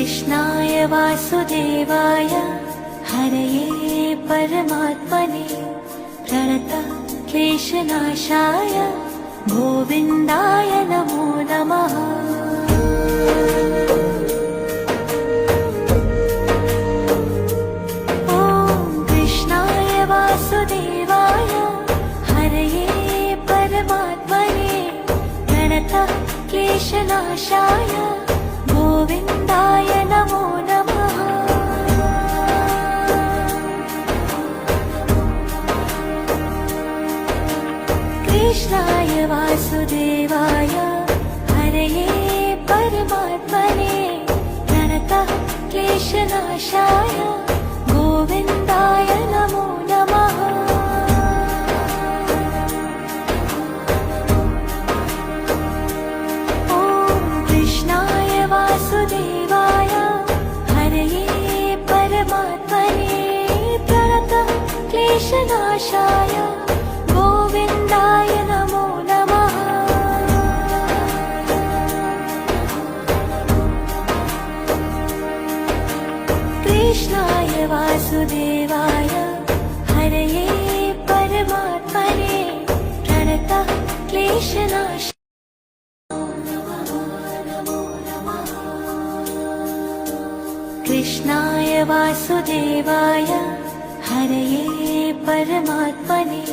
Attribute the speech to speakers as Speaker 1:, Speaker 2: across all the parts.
Speaker 1: कृष्णाय वासुदेवाय हरये परमात्मने प्रणतः क्लेशनाशाय गोविन्दाय नमो नमः। ॐ कृष्णाय वासुदेवाय हरये परमात्मने प्रणतः क्लेशनाशाय गोविन्दाय नमो नमः। कृष्णाय वासुदेवाय हरये परमात्मने प्रणतः क्लेशनाशाय गोविन्दाय नमो नमः। ॐ कृष्णाय वासुदेवाय हरये परमात्मने प्रणतः क्लेशनाशाय गोविन्दाय नमो नमः। कृष्णाय वासुदेवाय हरये परमात्मने प्रणतः क्लेशनाशाय कृष्णाय वासुदेवाय हरये परमात्मने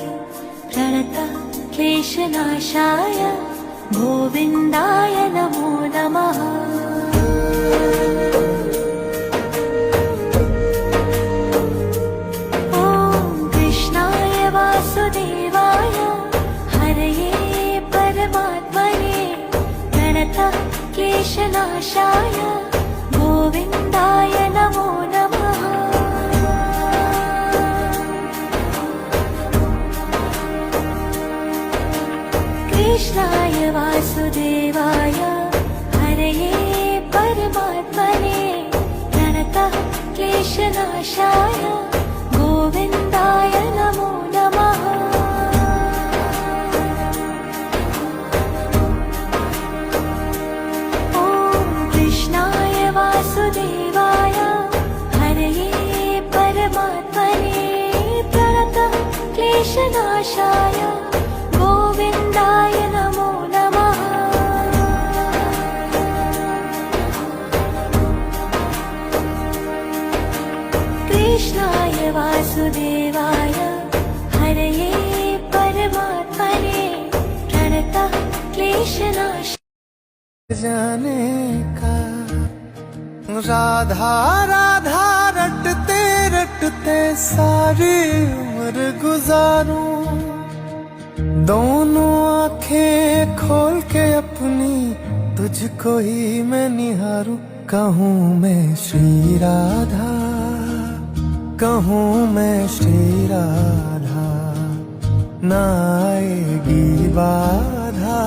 Speaker 1: प्रणतः क्लेशनाशाय गोविन्दाय नमो नमः। ॐ कृष्णाय वासुदेवाय हरये परमात्मने प्रणतः क्लेशनाशाय गोविन्दाय नमो नमः। कृष्णाय वासुदेवाय हरये परमात्मने प्रणतः क्लेशनाशाय गोविन्दाय नमो नमः। ॐ कृष्णाय वासुदेवाय हरये परमात्मने प्रणतः क्लेशनाशाय गोविन्दाय नमो नमः। कृष्णाय वासुदेवाय हरये परमात्मने प्रणतः क्लेशनाशाय
Speaker 2: जाने का राधा राधा रटते रटते सारी उम्र गुजारूं, दोनों आंखें खोल के अपनी तुझको ही मैं निहारूं। कहूँ मैं श्री राधा, कहूँ मैं श्री राधा, ना आएगी बाधा,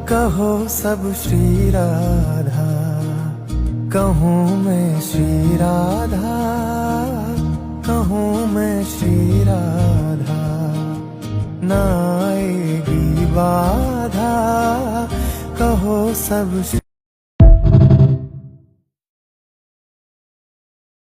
Speaker 2: कहो सब श्री राधा। कहूँ मैं श्री राधा, कहूँ मैं श्री राधा, ना आएगी बाधा, कहो सब